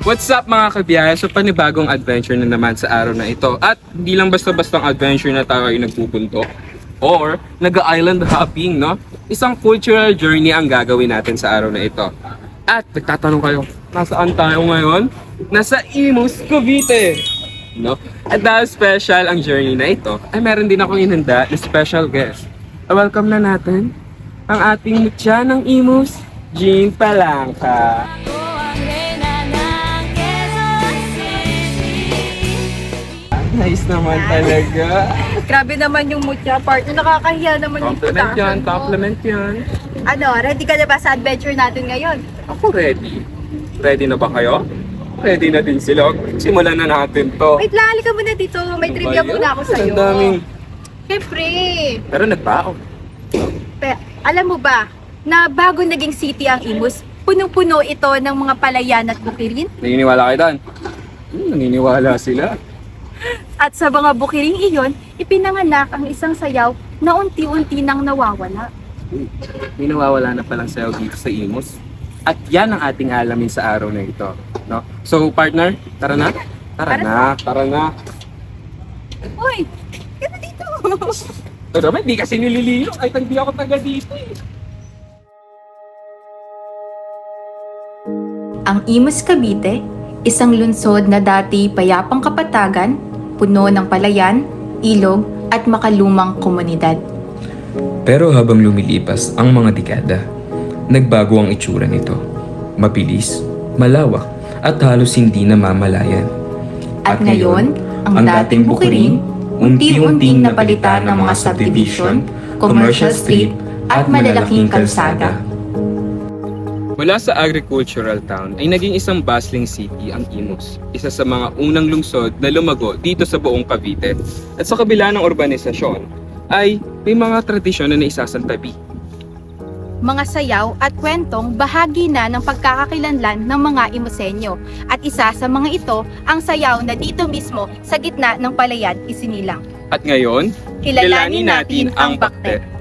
What's up mga kabiyaya? So panibagong adventure na naman sa araw na ito. At hindi lang basta-bastang adventure na tayo ay nagpupunto or nag-island hopping, no? Isang cultural journey ang gagawin natin sa araw na ito. At nagtatanong kayo, nasaan tayo ngayon? Nasa Imus, Cavite! No? At dahil special ang journey na ito, ay meron din akong inanda na special guest. Welcome na natin ang ating mutya ng Imus, Jean Palangka. Nice naman talaga. Grabe naman yung mutya partner. Nakakahiya naman yung Compliment yan, putasan mo. compliment yan. Ano, ready ka na ba sa adventure natin ngayon? Ako ready. Ready na ba kayo? Ready na din sila. Simulan na natin to. Wait lang, halika muna dito. May Ano trivia ba muna yan? ako sa'yo. Ang daming. Siyempre. Pero nagbaon. Alam mo ba, na bago naging city ang Imus, punong-puno ito ng mga palayan at bukirin. Naniniwala kayo doon? Naniniwala sila. At sa mga bukiring iyon, ipinanganak ang isang sayaw na unti-unti nang nawawala. May nawawala na palang sayaw dito sa Imus. At yan ang ating alamin sa araw na ito. No? So partner, tara na? Tara na. Uy, ganda dito. Ito naman, di kasi nililiyo. Ay, hindi ako taga dito eh. Ang Imus, Cavite, isang lungsod na dati payapang kapatagan, puno ng palayan, ilog at makalumang komunidad. Pero habang lumilipas ang mga dekada, nagbago ang itsura nito. Mabilis, malawak at halos hindi namamalayan. At ngayon, ang dating bukiring, unti-unting napalitan ng mga subdivision, commercial street at malalaking kalsada. Mula sa agricultural town ay naging isang bustling city ang Imus, isa sa mga unang lungsod na lumago dito sa buong Cavite. At sa kabila ng urbanisasyon ay may mga tradisyon na naisasantabi. Mga sayaw at kwentong bahagi na ng pagkakakilanlan ng mga Imusenyo. At isa sa mga ito, ang sayaw na dito mismo sa gitna ng palayan isinilang. At ngayon, Kilalanin natin ang bakte.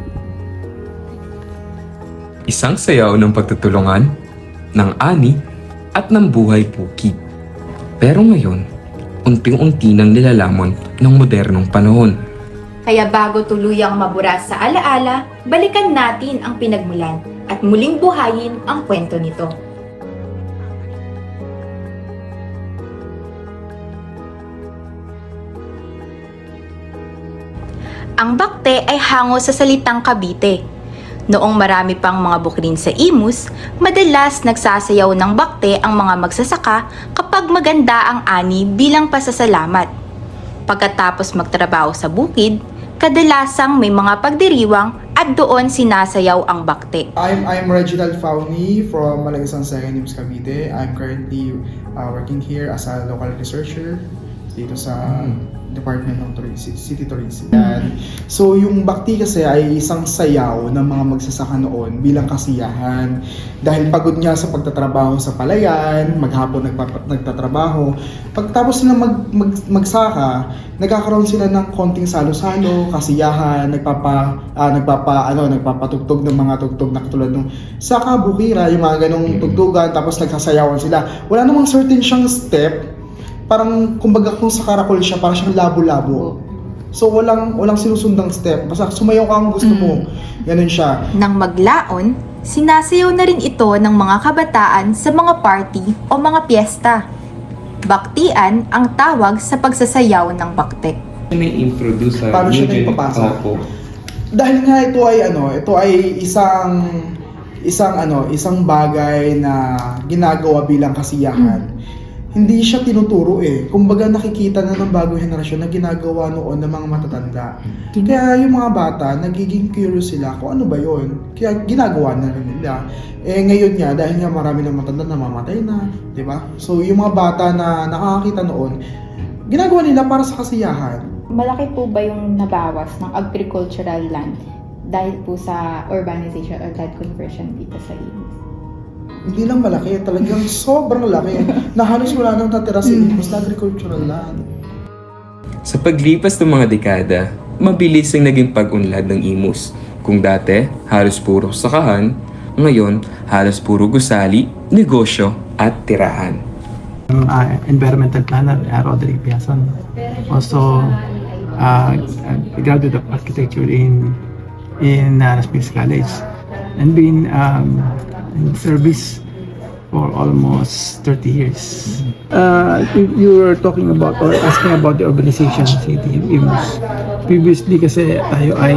Isang sayaw ng pagtutulungan, ng ani at ng buhay bukid. Pero ngayon, unti-unti nang nilalamon ng modernong panahon. Kaya bago tuluyang mabura sa alaala, balikan natin ang pinagmulan at muling buhayin ang kwento nito. Ang bakte ay hango sa salitang Cavite. Noong marami pang mga bukirin sa Imus, madalas nagsasayaw ng bakte ang mga magsasaka kapag maganda ang ani bilang pasasalamat. Pagkatapos magtrabaho sa bukid, kadalasang may mga pagdiriwang at doon sinasayaw ang bakte. I'm Reginald Fauni from Malagasang Second Imus, Cavite. I'm currently working here as a local researcher dito sa Department ng City Tourism. So yung bakti kasi ay isang sayaw ng mga magsasaka noon bilang kasiyahan. Dahil pagod niya sa pagtatrabaho sa palayan, maghapon nagtatrabaho. Pagtapos nila magsaka, nagkakaroon sila ng konting salo-salo, kasiyahan, nagpapatugtog ng mga tugtog na katulad ng saka, bukira, yung mga ganong tugtugan, tapos nagsasayawan sila. Wala namang certain siyang step. Parang kumbaga kung sa karakol siya, parang siyang labo-labo. So walang sinusundang step. Basta sumayaw ka ang gusto mo. Ganun siya. Nang maglaon, sinasayaw na rin ito ng mga kabataan sa mga party o mga piyesta. Baktian ang tawag sa pagsasayaw ng bakte. May introduce sa Paano siya nagpapasa? Dahil nga ito ay isang bagay na ginagawa bilang kasiyahan. Hindi siya tinuturo eh. Kumbaga nakikita na ng bagong henerasyon na ginagawa noon ng mga matatanda. Kaya yung mga bata, nagiging curious sila kung ano ba yun. Kaya ginagawa na rin nila. Eh ngayon nga, dahil nga marami ng matanda na mamatay na, di ba? So yung mga bata na nakakakita noon, ginagawa nila para sa kasiyahan. Malaki po ba yung nabawas ng agricultural land dahil po sa urbanization or land conversion dito sa Imus? Hindi lang malaki, talagang sobrang laki. Na halos wala nang natira sa Imus na agricultural land. Sa paglipas ng mga dekada, mabilis ang naging pag-unlad ng Imus. Kung dati, halos puro sakahan, ngayon, halos puro gusali, negosyo at tirahan. environmental planner, Roderick Biason. Also, graduate of architecture in Las Piñas College, and been in service for almost 30 years. You were talking about or asking about the urbanization of city of Imus. Previously kasi tayo ay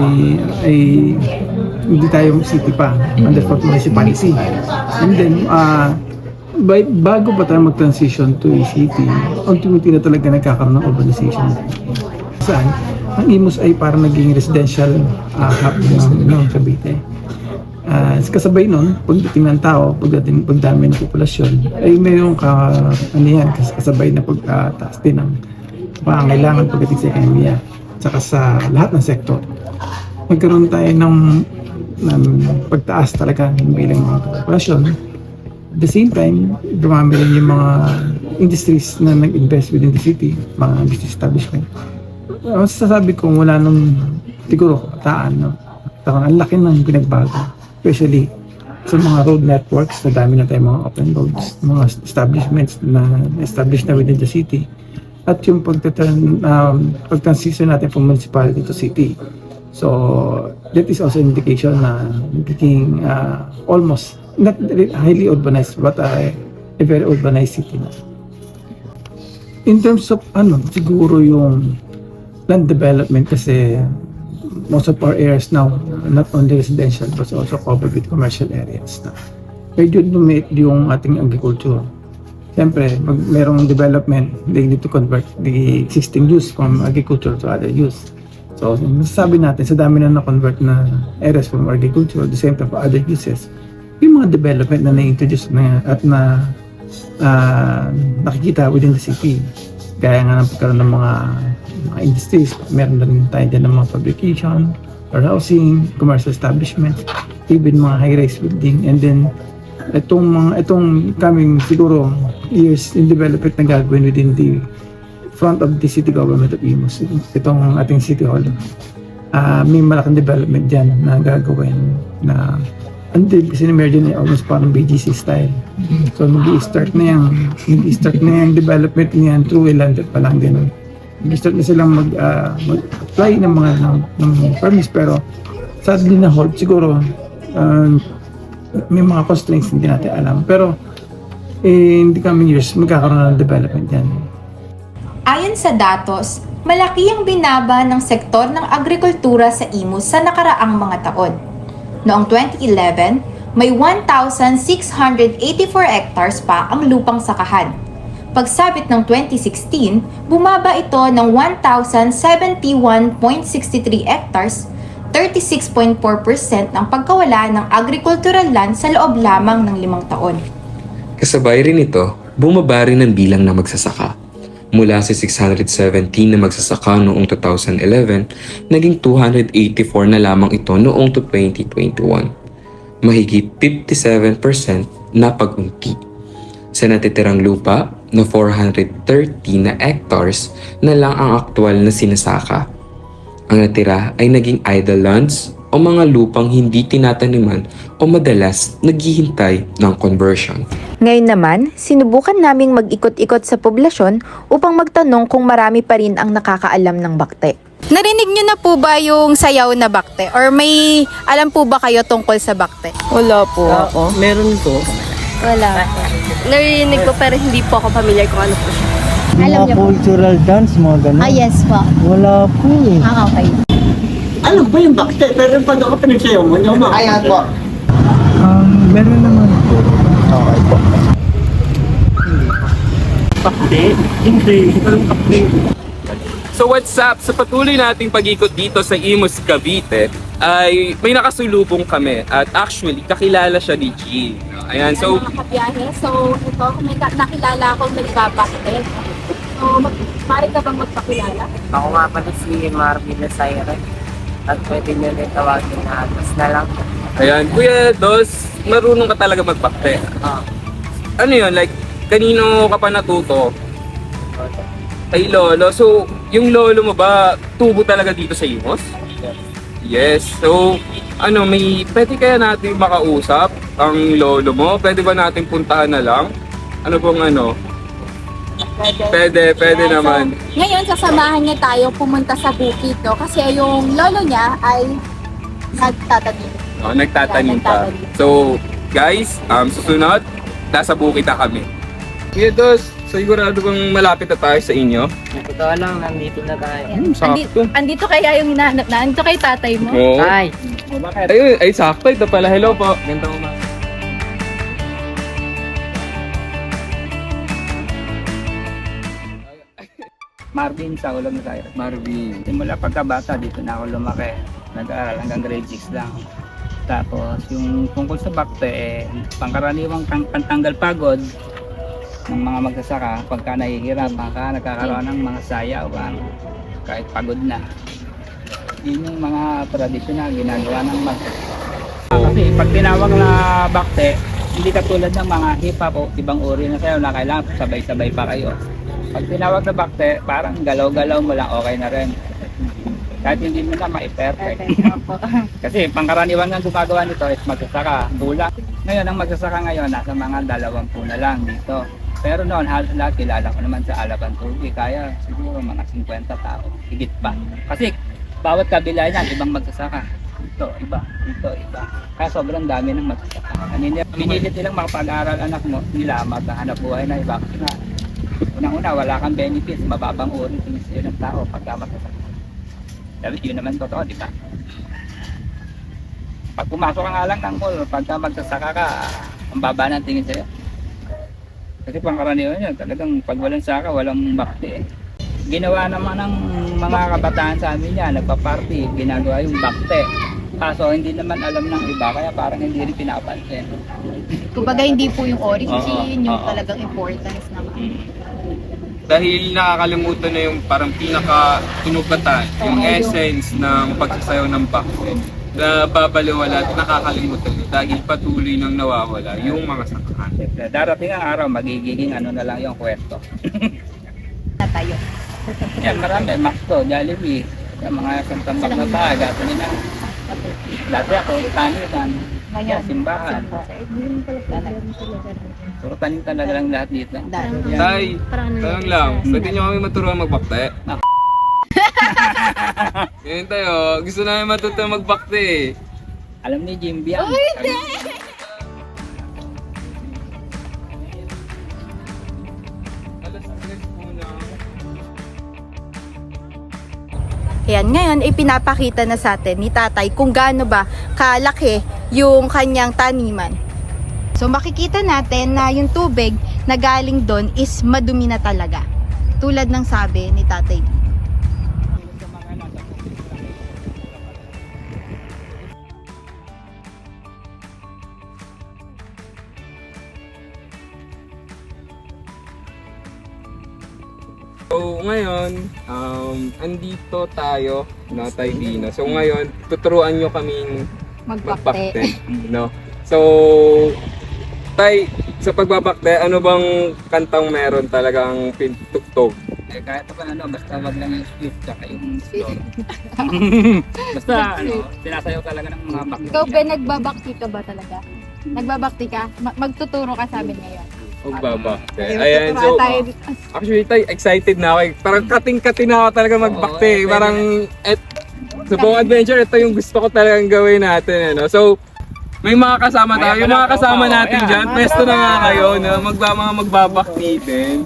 hindi tayo city pa, under municipality. And then, bago pa tayo mag-transition to a city, ultimately na talaga nagkakaroon ng urbanization. Saan? Ang Imus ay parang naging residential hub ng Cavite. Kasabay nun, pagdating ng tao, pagdami ng populasyon, ay mayroong kasabay na pagtaas din ng pangangailangan pagdating sa ekonomiya, saka sa lahat ng sektor. Nagkaroon tayo ng pagtaas talaga ng bilang mga populasyon. At the same time, dumami rin yung mga industries na nag-invest within the city, mga business establishment. Masasabi ko wala nung siguro kataan, no? Ang laki ng pinagbago, especially sa mga road networks, na dami na tayong mga open roads, mga establishments na established na within the city, at yung pag-transition natin from municipality to city. So that is also an indication na nagiging almost not highly urbanized but a very urbanized city na. In terms of siguro yung land development, kasi most of our areas now, not only residential but also covered with commercial areas na. Medyo lumit yung ating agriculture. Siyempre, pag merong development, they need to convert the existing use from agriculture to other use. So, masasabi natin, sa dami na na-convert na areas from agriculture, the same time for other uses, yung mga development na na-introduce na at nakikita within the city. Gaya nga ng pagkaroon ng mga industries, meron na rin tayo dyan ng mga fabrication, warehousing, commercial establishment, even mga high-rise building, and then itong coming siguro years in development na gagawin within the front of the city government of Imus, itong ating city hall, may malaking development dyan na gagawin na sinimerge na almost parang BGC style. So mag-i-start na yung development niyan through landed pa lang din. Mag-start na silang mag-apply ng mga ng permits, pero sadly na hold siguro. May mga constraints hindi natin alam, pero in the coming years magkakaroon ng development yan. Ayon sa datos, malaki ang binaba ng sektor ng agrikultura sa Imus sa nakaraang mga taon. Noong 2011, may 1,684 hectares pa ang lupang sakahan. Pagsabit ng 2016, bumaba ito ng 1,071.63 hectares, 36.4% ng pagkawala ng agricultural land sa loob lamang ng 5 taon. Kasabay rin ito, bumaba rin ang bilang ng magsasaka. Mula sa 617 na magsasaka noong 2011, naging 284 na lamang ito noong 2021. Mahigit 57% na pag-unti. Sa natitirang lupa na 430 na hectares na lang ang aktual na sinasaka. Ang natira ay naging idle lands o mga lupang hindi tinataniman o madalas naghihintay ng conversion. Ngayon naman, sinubukan naming mag-ikot-ikot sa poblasyon upang magtanong kung marami pa rin ang nakakaalam ng bakte. Narinig nyo na po ba yung sayaw na bakte? Or may alam po ba kayo tungkol sa bakte? Wala po ako. Meron po. Wala po. Narinig ko pero hindi po ako familiar kung ano po siya. Alam niyo po. Cultural dance, mga ganun. Yes po. Wala po eh. Okay. Ano ba yung bakte? Pero pag ako pinagsayaw mo, hindi ako makakita. Ayan po. Meron naman po. Okay po. Bakte? Hindi. Anong bakte? So what's up? Sa patuloy nating pag-ikot dito sa Imus, Cavite, ay may nakasulubong kami. At actually, kakilala siya ni Jean. Ayan, so... Nakabiyahe. So, ito, may nakilala akong nagbabakte. So, maaari ka bang magpakilala? Ako nga pala si Marvin Nasaire at pwede nyo rin tawagin na Dos na lang. Ayan, Kuya Dos, marunong ka talaga magbakte. Ano yun, like, kanino ka pa natuto? Kay Lolo. So, yung lolo mo ba, tubo talaga dito sa Imus? Yes. So, pwede kaya natin makausap ang lolo mo? Pwede ba natin puntahan na lang? Ano pong Pwede naman. Ngayon, sasamahan niya tayo pumunta sa bukid, no? Kasi yung lolo niya ay nagtatanim. Oh, nagtatanim pa. So, guys, susunod, nasa bukid na kami. Dos, sigurado bang malapit na tayo sa inyo? Totoo lang, nandito na tayo. Sakto. Andito kaya yung hinahanap na? Andito kay tatay mo? Oo. Ay, Ayun, ay sakto. Ito pala. Hello po. Gandang umaga. Marvin sa Ulam na Marvin. Simula pagkabata, dito na ako lumaki. Nag-aaral hanggang grade 6 lang. Tapos yung tungkol sa bakte, pangkaraniwang pantanggal pagod ng mga magsasaka pagka nahihirapan ka, nagkakaroon ng mga sayaw kahit pagod na. Yun yung mga tradisyonal ginagawa ng magsasaka. Kasi pag tinawag na bakte, hindi katulad ng mga hip-hop o ibang uri na sayaw na kailangan sabay-sabay pa kayo. Pag tinawag na bakte, parang galaw-galaw mo lang okay na rin. Kahit hindi mo na ma-perfect. Kasi pangkaraniwan nga gumagawa nito is magsasaka, bulang. Ngayon, ang magsasaka ngayon, nasa mga 20 na lang dito. Pero noon, halos lahat kilala ko naman sa Alaban Turkey. Kaya siguro mga 50 tao, higit pa. Kasi bawat kabila niyan, ibang magsasaka. Ito, iba. Ito, iba. Kaya sobrang dami ng magsasaka. Pinilit nilang makapag-aral anak mo, nila maghahanap buhay na iba. Kasi nga, unang-una, wala kang benefits, mababang uri sinisyo ng tao pagka magsasaka. Yun naman totoo, di ba? Pag pumasok ka nga lang ng mall, pagka magsasaka ka, ang baba ng tingin sa'yo. Kasi pangkaraniwan yun, talagang pag walang saka, walang bakte. Ginawa naman ng mga kabataan sa amin yan, nagpa-party, ginagawa yung bakte. Kaso hindi naman alam ng iba, kaya parang hindi rin pinapansin. Kumbaga, hindi po yung origin, yung Oo. talagang importance naman. Dahil nakakalimutan na yung parang pinaka-tinubatan, yung essence ng pagsasayaw ng bakte. Na babaliwala at nakakalimutan dahil patuloy nang nawawala yung mga sakahan. Darating ang araw, magiging ano na lang yung kwento. Na tayo. Yan, marami. Maxto, Jollibee, yung mga santambak na taga, gato nila. Dati ako, tanitan, Ngayon, simbahan. Puro tanim talaga lang lahat dito. Yan. Tay, tanong lang, pwede nyo kami maturuan magbakte? Ngayon tayo, gusto namin matuto magbakte eh. Alam ni Jimby yan. Ayan, ngayon ipinapakita na sa atin ni tatay kung gaano ba kalaki yung kanyang taniman. So makikita natin na yung tubig na galing doon is madumi na talaga. Tulad ng sabi ni tatay. So ngayon, andito tayo, no, Tay Dino. So ngayon, tuturuan nyo kaming magbakte, no? So, Tay, sa pagbabakte, ano bang kantang meron talagang pintugtog? Eh, kahit pa ano, basta wag lang yung sweet, tsaka yung slow. Basta ano, sinasayaw talaga ng mga bakit. Ikaw ba nagbabakti ka ba talaga? Nagbabakti ka? Magtuturo ka sa amin ngayon. Magbabakte. Ayan, so, actually, Tay, excited na ako. Parang kating-kating na ako talaga magbakte. Oo, Parang, sa buong adventure, ito yung gusto ko talagang gawin natin. Ano? So, may mga kasama tayo. Yung mga kasama natin dyan, pwesto na nga kayo na mga magbabakti din.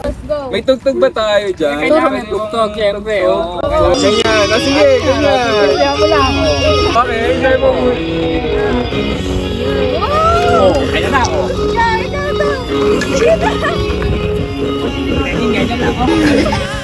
Let's go! May tugtog ba tayo dyan? Kailangan tugtog, syempre. Oh. Ganyan. O sige, ganyan. Okay, enjoy mo muna. Ayun na, oh. Ganyan na, oh.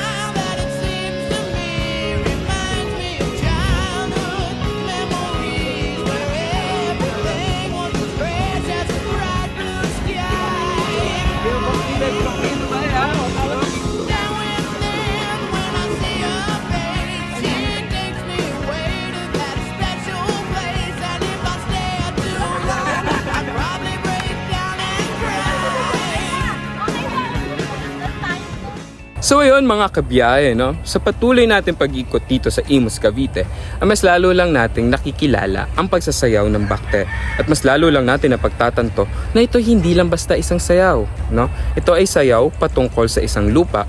So ayun mga kabiyahe, no? Sa patuloy natin pag-ikot dito sa Imus, Cavite, ay mas lalo lang nating nakikilala ang pagsasayaw ng bakte. At mas lalo lang natin napagtatanto na ito hindi lang basta isang sayaw, no? Ito ay sayaw patungkol sa isang lupa,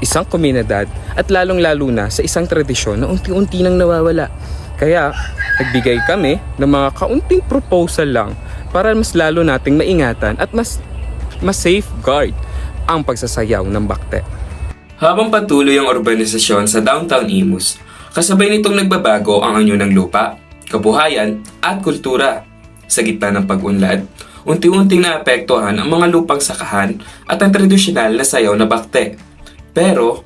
isang komunidad, at lalong-lalo na sa isang tradisyon na unti-unti nang nawawala. Kaya nagbigay kami ng mga kaunting proposal lang para mas lalo nating maingatan at mas safeguard ang pagsasayaw ng bakte. Habang patuloy ang urbanisasyon sa downtown Imus, kasabay nitong nagbabago ang anyo ng lupa, kabuhayan at kultura. Sa gitna ng pag-unlad, unti-unting naapektuhan ang mga lupang sakahan at ang tradisyonal na sayaw na bakte. Pero,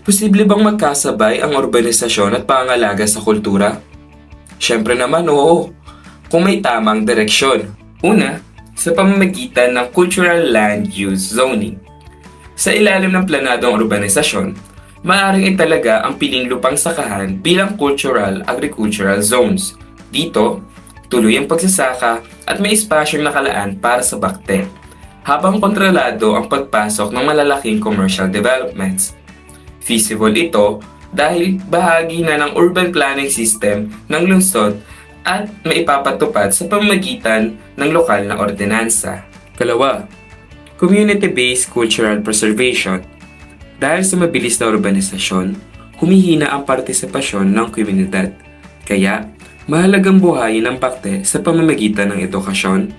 posible bang magkasabay ang urbanisasyon at pangangalaga sa kultura? Siyempre naman oo, kung may tamang direksyon. Una, sa pamamagitan ng Cultural Land Use Zoning. Sa ilalim ng planadong urbanisasyon, maaaring italaga ang piling lupang sakahan bilang cultural agricultural zones. Dito, tuloy ang pagsasaka at may espasyong nakalaan para sa bakte, habang kontrolado ang pagpasok ng malalaking commercial developments. Feasible ito dahil bahagi na ng urban planning system ng lungsod at maipapatupad sa pamamagitan ng lokal na ordinansa. Kalawa, community-based cultural preservation. Dahil sa mabilis na urbanisasyon, humihina ang partisipasyon ng komunidad. Kaya, mahalagang buhayin ang bakte sa pamamagitan ng edukasyon,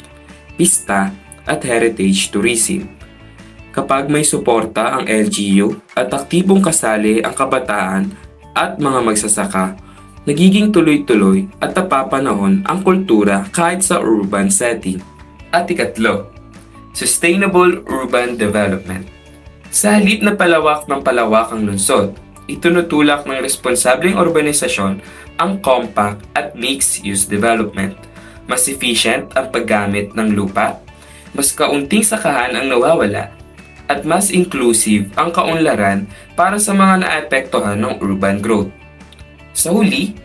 pista, at heritage tourism. Kapag may suporta ang LGU at aktibong kasali ang kabataan at mga magsasaka, nagiging tuloy-tuloy at napapanahon ang kultura kahit sa urban setting. At ikatlo, sustainable urban development. Sa halip na palawak ng palawak ang lungsod, itinutulak ng responsableng urbanisasyon ang compact at mixed-use development. Mas efficient ang paggamit ng lupa, mas kaunting sakahan ang nawawala, at mas inclusive ang kaunlaran para sa mga naapektuhan ng urban growth. Sa huli,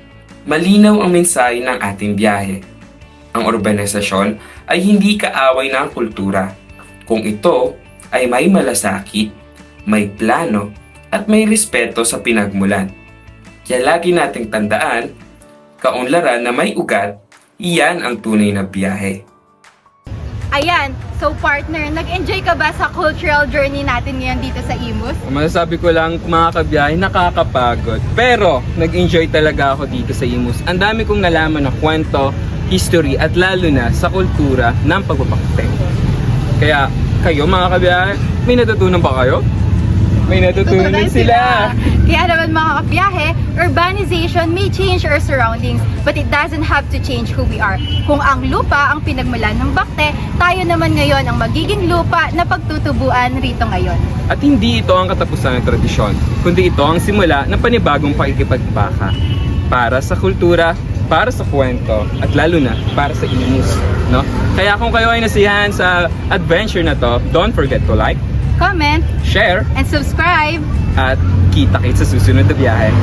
malinaw ang mensahe ng ating biyahe. Ang urbanisasyon ay hindi kaaway ng kultura, kung ito ay may malasakit, may plano, at may respeto sa pinagmulan. Kaya lagi nating tandaan, kaunlaran na may ugat, iyan ang tunay na biyahe. Ayan, so partner, nag-enjoy ka ba sa cultural journey natin ngayon dito sa Imus? Masasabi ko lang mga kabiyahe, nakakapagod. Pero nag-enjoy talaga ako dito sa Imus. Ang dami kong nalaman na kwento, history at lalo na sa kultura ng pagbabakte. Kaya kayo mga kabiyahe, may natutunan ba kayo? May natutunan din sila. Kaya naman mga kabiyahe, urbanization may change our surroundings, but it doesn't have to change who we are. Kung ang lupa ang pinagmulan ng bakte, tayo naman ngayon ang magiging lupa na pagtutubuan rito ngayon. At hindi ito ang katapusan ng tradisyon, kundi ito ang simula ng panibagong pakikipagbaka. Para sa kultura, para sa kwento, at lalo na para sa Imus, no? Kaya kung kayo ay nasiyahan sa adventure na to, don't forget to like, Comment, share, and subscribe! at kita-kits sa susunod na biyahe.